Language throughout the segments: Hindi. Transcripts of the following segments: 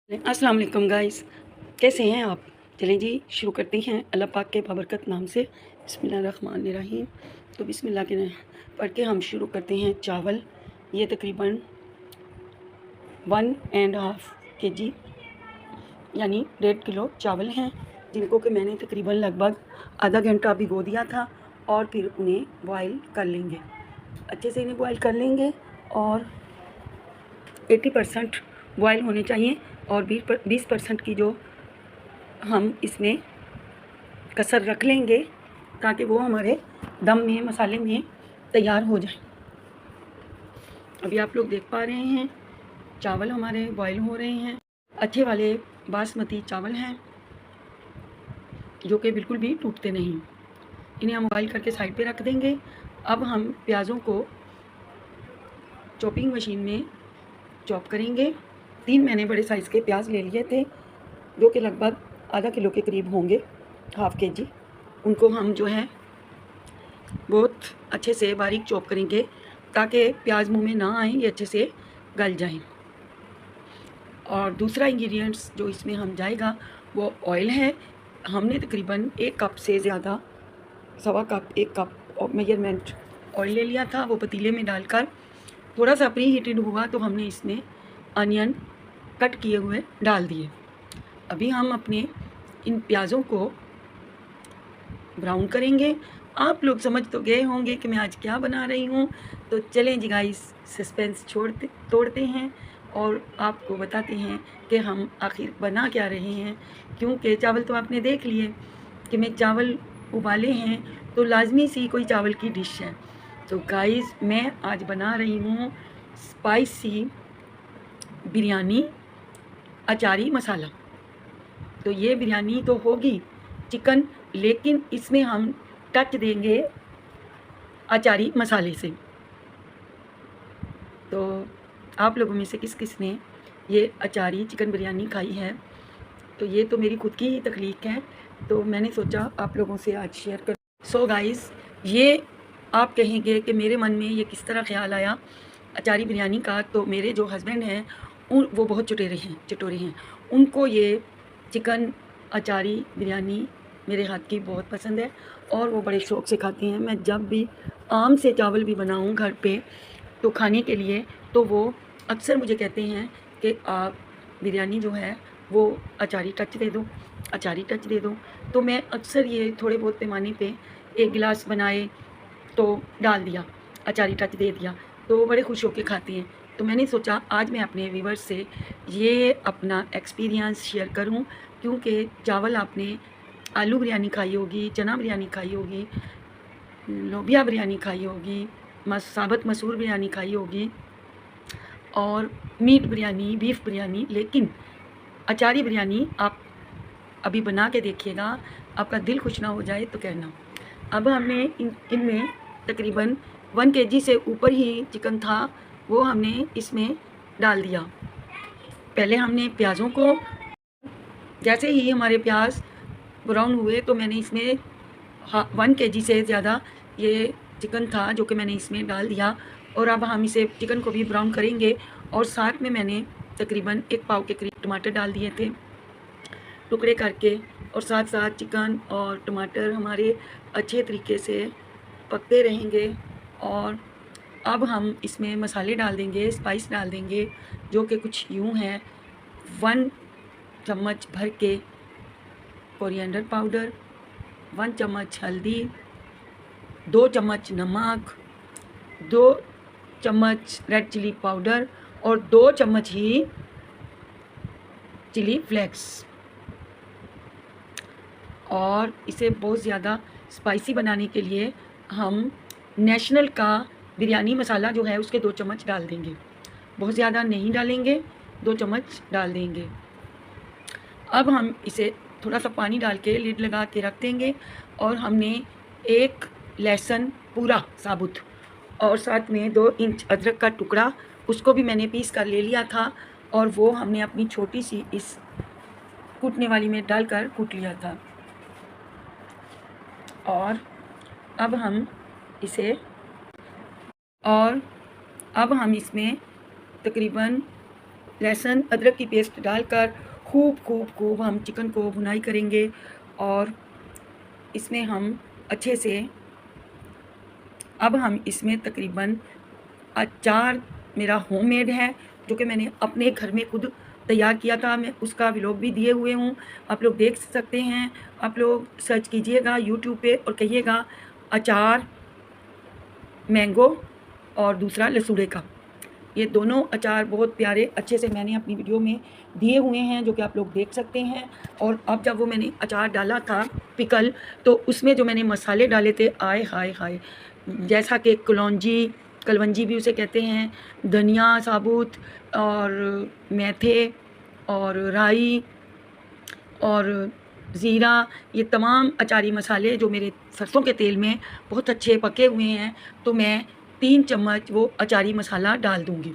अस्सलाम वालेकुम गाइस, कैसे हैं आप। चलें जी शुरू करते हैं अल्लाह पाक के बाबरकत नाम से। बिस्मिल्लाहिर्रहमानिर्रहीम। तो बिस्मिल्लाह के पढ़ के हम शुरू करते हैं। चावल ये तकरीबन 1.5 kg यानी 1.5 किलो चावल हैं, जिनको कि मैंने तकरीबन लगभग आधा घंटा भिगो दिया था और फिर उन्हें बॉयल कर लेंगे। अच्छे से इन्हें बॉयल कर लेंगे और 80% बॉयल होने चाहिए और 20% की जो हम इसमें कसर रख लेंगे ताकि वो हमारे दम में मसाले में तैयार हो जाए। अभी आप लोग देख पा रहे हैं चावल हमारे बॉयल हो रहे हैं। अच्छे वाले बासमती चावल हैं जो कि बिल्कुल भी टूटते नहीं। इन्हें हम बॉयल करके साइड पे रख देंगे। अब हम प्याज़ों को चॉपिंग मशीन में चॉप करेंगे। 3 मैंने बड़े साइज़ के प्याज ले लिए थे जो कि लगभग आधा किलो के करीब होंगे, हाफ़ kg। उनको हम जो है बहुत अच्छे से बारीक चॉप करेंगे ताकि प्याज मुंह में ना आए, ये अच्छे से गल जाएं। और दूसरा इंग्रेडिएंट्स जो इसमें हम जाएगा वो ऑयल है। हमने तकरीबन 1 कप से ज़्यादा, 1.25 कप 1 कप और मेजरमेंट ऑयल ले लिया था। वो पतीले में डालकर थोड़ा सा प्री हीटेड हुआ तो हमने इसमें अनियन कट किए हुए डाल दिए। अभी हम अपने इन प्याज़ों को ब्राउन करेंगे। आप लोग समझ तो गए होंगे कि मैं आज क्या बना रही हूँ, तो चलें जी गाइस सस्पेंस तोड़ते हैं और आपको बताते हैं कि हम आखिर बना क्या रहे हैं। क्योंकि चावल तो आपने देख लिए कि मैं चावल उबाले हैं, तो लाजमी सी कोई चावल की डिश है। तो गाइस मैं आज बना रही हूँ स्पाइसी बिरयानी अचारी मसाला। तो ये बिरयानी तो होगी चिकन, लेकिन इसमें हम टच देंगे अचारी मसाले से। तो आप लोगों में से किस किस ने ये अचारी चिकन बिरयानी खाई है? तो ये तो मेरी खुद की ही तख्लीक है, तो मैंने सोचा आप लोगों से आज शेयर कर। सो गाइस, ये आप कहेंगे कि मेरे मन में ये किस तरह ख्याल आया अचारी बिरयानी का। तो मेरे जो हस्बैंड हैं वो बहुत चटोरे हैं। उनको ये चिकन अचारी बिरयानी मेरे हाथ की बहुत पसंद है और वो बड़े शौक़ से खाते हैं। मैं जब भी आम से चावल भी बनाऊँ घर पे तो खाने के लिए, तो वो अक्सर मुझे कहते हैं कि आप बिरयानी जो है वो अचारी टच दे दो, अचारी टच दे दो। तो मैं अक्सर ये थोड़े बहुत पैमाने पे 1 गिलास बनाए तो डाल दिया, अचारी टच दे दिया, तो वो बड़े खुश होकर खाते हैं। तो मैंने सोचा आज मैं अपने व्यूअर्स से ये अपना एक्सपीरियंस शेयर करूं, क्योंकि चावल आपने आलू बिरयानी खाई होगी, चना बिरयानी खाई होगी, लोबिया बिरयानी खाई होगी, साबुत मसूर बिरयानी खाई होगी और मीट बिरयानी, बीफ बिरयानी, लेकिन अचारी बिरयानी आप अभी बना के देखिएगा, आपका दिल खुश ना हो जाए तो कहना। अब हमने इनमें तकरीबन 1 kg से ऊपर ही चिकन था, वो हमने इसमें डाल दिया। पहले हमने प्याज़ों को, जैसे ही हमारे प्याज ब्राउन हुए तो मैंने इसमें 1 kg से ज़्यादा ये चिकन था जो कि मैंने इसमें डाल दिया। और अब हम इसे चिकन को भी ब्राउन करेंगे और साथ में मैंने तकरीबन 1 पाव के करीब टमाटर डाल दिए थे टुकड़े करके, और साथ साथ चिकन और टमाटर हमारे अच्छे तरीके से पकते रहेंगे। और अब हम इसमें मसाले डाल देंगे, स्पाइस डाल देंगे जो कि कुछ यूँ हैं। 1 चम्मच भर के कोरिएंडर पाउडर, 1 चम्मच हल्दी, 2 चम्मच नमक, 2 चम्मच रेड चिली पाउडर और 2 चम्मच ही चिली फ्लेक्स। और इसे बहुत ज़्यादा स्पाइसी बनाने के लिए हम नेशनल का बिरयानी मसाला जो है उसके 2 चम्मच डाल देंगे। बहुत ज़्यादा नहीं डालेंगे, 2 चम्मच डाल देंगे। अब हम इसे थोड़ा सा पानी डाल के लिड लगा के रख देंगे। और हमने 1 लहसुन पूरा साबुत और साथ में 2 इंच अदरक का टुकड़ा, उसको भी मैंने पीस कर ले लिया था और वो हमने अपनी छोटी सी इस कूटने वाली में डालकर कूट लिया था। और अब हम इसमें तकरीबन लहसुन अदरक की पेस्ट डालकर खूब खूब खूब हम चिकन को भुनाई करेंगे। और इसमें हम अच्छे से, अब हम इसमें तकरीबन अचार मेरा होममेड है, जो कि मैंने अपने घर में खुद तैयार किया था। मैं उसका व्लॉग भी दिए हुए हूँ, आप लोग देख सकते हैं। आप लोग सर्च कीजिएगा यूट्यूब पे और कहिएगा अचार मैंगो और दूसरा लसूड़े का। ये दोनों अचार बहुत प्यारे अच्छे से मैंने अपनी वीडियो में दिए हुए हैं, जो कि आप लोग देख सकते हैं। और अब जब वो मैंने अचार डाला था पिकल, तो उसमें जो मैंने मसाले डाले थे, आय हाय हाय, जैसा कि कलवंजी भी उसे कहते हैं, धनिया साबुत और मेथे और राई और ज़ीरा, ये तमाम अचारी मसाले जो मेरे सरसों के तेल में बहुत अच्छे पके हुए हैं, तो मैं 3 चम्मच वो अचारी मसाला डाल दूँगी।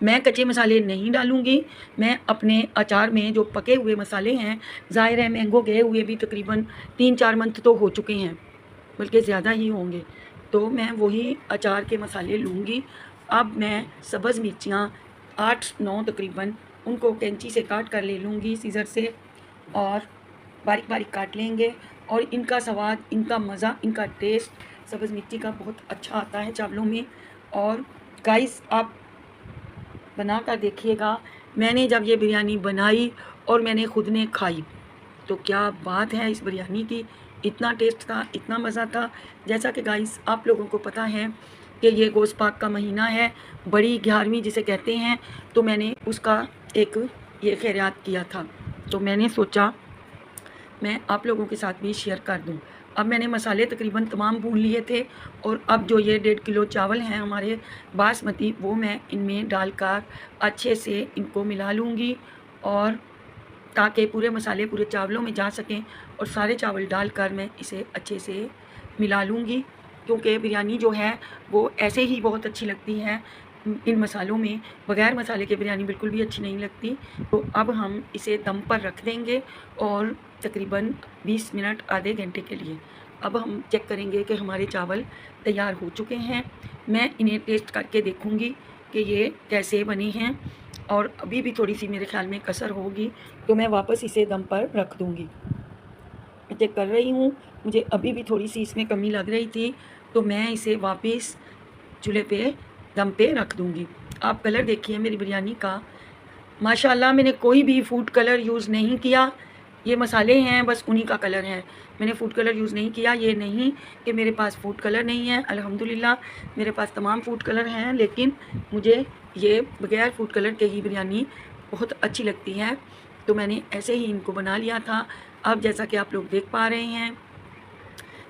मैं कच्चे मसाले नहीं डालूँगी, मैं अपने अचार में जो पके हुए मसाले हैं, ज़ाहिर है मैंगो गए हुए भी तकरीबन 3-4 मंथ तो हो चुके हैं, बल्कि ज़्यादा ही होंगे, तो मैं वही अचार के मसाले लूँगी। अब मैं सब्ज़ मिर्चियाँ 8-9 तकरीबन उनको कैंची से काट कर ले लूँगी, सीज़र से, और बारीक बारीक काट लेंगे। और इनका स्वाद, इनका मज़ा, इनका टेस्ट सब्ज़ मिर्ची का बहुत अच्छा आता है चावलों में। और गाइस आप बना कर देखिएगा। मैंने जब ये बिरयानी बनाई और मैंने खुद ने खाई, तो क्या बात है इस बिरयानी की, इतना टेस्ट था, इतना मज़ा था। जैसा कि गाइस आप लोगों को पता है कि ये गोश्त पाक का महीना है, बड़ी 11वीं जिसे कहते हैं, तो मैंने उसका एक ये खैरियत किया था, तो मैंने सोचा मैं आप लोगों के साथ भी शेयर कर दूं। अब मैंने मसाले तकरीबन तमाम भून लिए थे, और अब जो ये 1.5 किलो चावल हैं हमारे बासमती, वो मैं इनमें डालकर अच्छे से इनको मिला लूँगी, और ताकि पूरे मसाले पूरे चावलों में जा सकें, और सारे चावल डालकर मैं इसे अच्छे से मिला लूँगी, क्योंकि बिरयानी जो है वो ऐसे ही बहुत अच्छी लगती है इन मसालों में, बग़ैर मसाले के बिरयानी बिल्कुल भी अच्छी नहीं लगती। तो अब हम इसे दम पर रख देंगे, और तकरीबन 20 मिनट आधे घंटे के लिए। अब हम चेक करेंगे कि हमारे चावल तैयार हो चुके हैं। मैं इन्हें टेस्ट करके देखूँगी कि ये कैसे बने हैं, और अभी भी थोड़ी सी मेरे ख़्याल में कसर होगी, तो मैं वापस इसे दम पर रख दूँगी। मैं चेक कर रही हूँ, मुझे अभी भी थोड़ी सी इसमें कमी लग रही थी, तो मैं इसे वापस चूल्हे पे दम पे रख दूँगी। आप कलर देखिए मेरी बिरयानी का, माशाल्लाह मैंने कोई भी फूड कलर यूज़ नहीं किया। ये मसाले हैं बस उन्हीं का कलर है, मैंने फूड कलर यूज़ नहीं किया। ये नहीं कि मेरे पास फूड कलर नहीं है, अल्हम्दुलिल्लाह मेरे पास तमाम फूड कलर हैं, लेकिन मुझे ये बग़ैर फूड कलर के ही बिरयानी बहुत अच्छी लगती है, तो मैंने ऐसे ही इनको बना लिया था। अब जैसा कि आप लोग देख पा रहे हैं,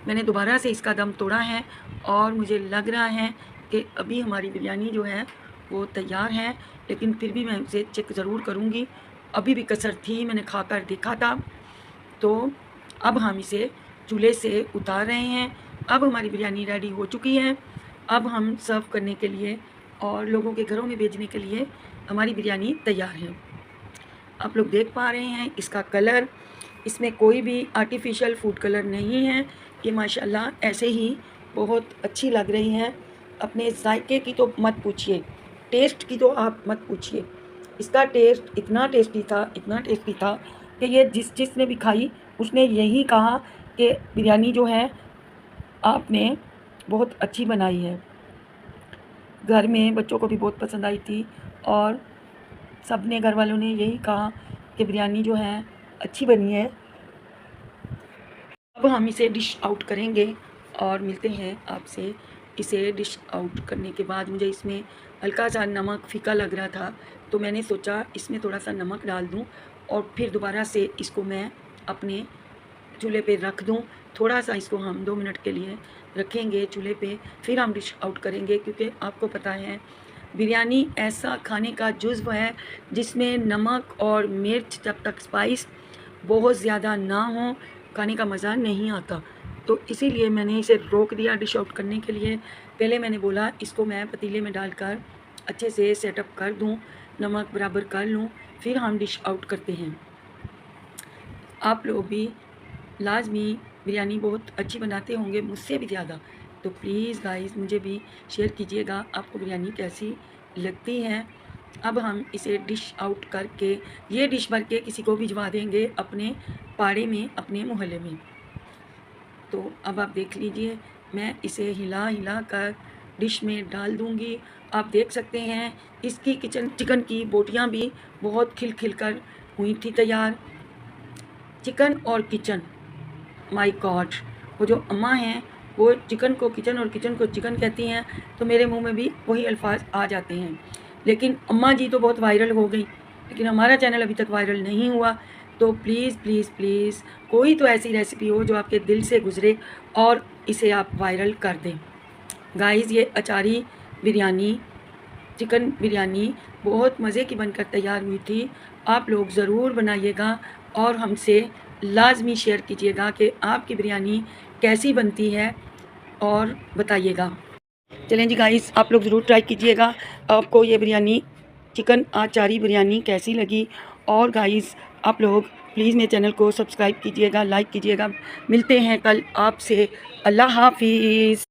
मैंने दोबारा से इसका दम तोड़ा है, और मुझे लग रहा है कि अभी हमारी बिरयानी जो है वो तैयार है, लेकिन फिर भी मैं उसे चेक ज़रूर करूँगी। अभी भी कसर थी, मैंने खाकर देखा था। तो अब हम इसे चूल्हे से उतार रहे हैं। अब हमारी बिरयानी रेडी हो चुकी है। अब हम सर्व करने के लिए और लोगों के घरों में भेजने के लिए हमारी बिरयानी तैयार है। आप लोग देख पा रहे हैं इसका कलर, इसमें कोई भी आर्टिफिशियल फूड कलर नहीं है। ये माशाल्लाह ऐसे ही बहुत अच्छी लग रही है। अपने जायके की तो मत पूछिए, टेस्ट की तो आप मत पूछिए। इसका टेस्ट इतना टेस्टी था कि ये जिसने भी खाई उसने यही कहा कि बिरयानी जो है आपने बहुत अच्छी बनाई है। घर में बच्चों को भी बहुत पसंद आई थी, और सब ने, घर वालों ने यही कहा कि बिरयानी जो है अच्छी बनी है। अब हम इसे डिश आउट करेंगे और मिलते हैं आपसे। इसे डिश आउट करने के बाद मुझे इसमें हल्का सा नमक फीका लग रहा था, तो मैंने सोचा इसमें थोड़ा सा नमक डाल दूं, और फिर दोबारा से इसको मैं अपने चूल्हे पे रख दूं। थोड़ा सा इसको हम 2 मिनट के लिए रखेंगे चूल्हे पे, फिर हम डिश आउट करेंगे, क्योंकि आपको पता है बिरयानी ऐसा खाने का जुज़्व है जिसमें नमक और मिर्च, जब तक स्पाइस बहुत ज़्यादा ना हो, खाने का मज़ा नहीं आता। तो इसीलिए मैंने इसे रोक दिया डिश आउट करने के लिए। पहले मैंने बोला इसको मैं पतीले में डालकर अच्छे से सेटअप कर दूं, नमक बराबर कर लूं, फिर हम डिश आउट करते हैं। आप लोग भी लाजमी बिरयानी बहुत अच्छी बनाते होंगे, मुझसे भी ज़्यादा, तो प्लीज़ गाइस मुझे भी शेयर कीजिएगा आपको बिरयानी कैसी लगती है। अब हम इसे डिश आउट करके ये डिश भर के किसी को भिजवा देंगे अपने पाड़े में, अपने मोहल्ले में। तो अब आप देख लीजिए, मैं इसे हिला हिला कर डिश में डाल दूंगी। आप देख सकते हैं इसकी चिकन की बोटियां भी बहुत खिल खिल कर हुई थी तैयार। चिकन और किचन, माय गॉड, वो जो अम्मा हैं वो चिकन को किचन और किचन को चिकन कहती हैं, तो मेरे मुंह में भी वही अल्फाज आ जाते हैं। लेकिन अम्मा जी तो बहुत वायरल हो गई, लेकिन हमारा चैनल अभी तक वायरल नहीं हुआ। तो प्लीज़ प्लीज़ प्लीज़ कोई तो ऐसी रेसिपी हो जो आपके दिल से गुजरे और इसे आप वायरल कर दें। गाइस, ये अचारी बिरयानी, चिकन बिरयानी बहुत मज़े की बनकर तैयार हुई थी। आप लोग ज़रूर बनाइएगा और हमसे लाजमी शेयर कीजिएगा कि आपकी बिरयानी कैसी बनती है और बताइएगा। चलें जी गाइस, आप लोग ज़रूर ट्राई कीजिएगा। आपको ये बिरयानी, चिकन अचारी बिरयानी कैसी लगी। और गाइस, आप लोग प्लीज़ मेरे चैनल को सब्सक्राइब कीजिएगा, लाइक कीजिएगा। मिलते हैं कल आपसे। अल्लाह हाफिज़।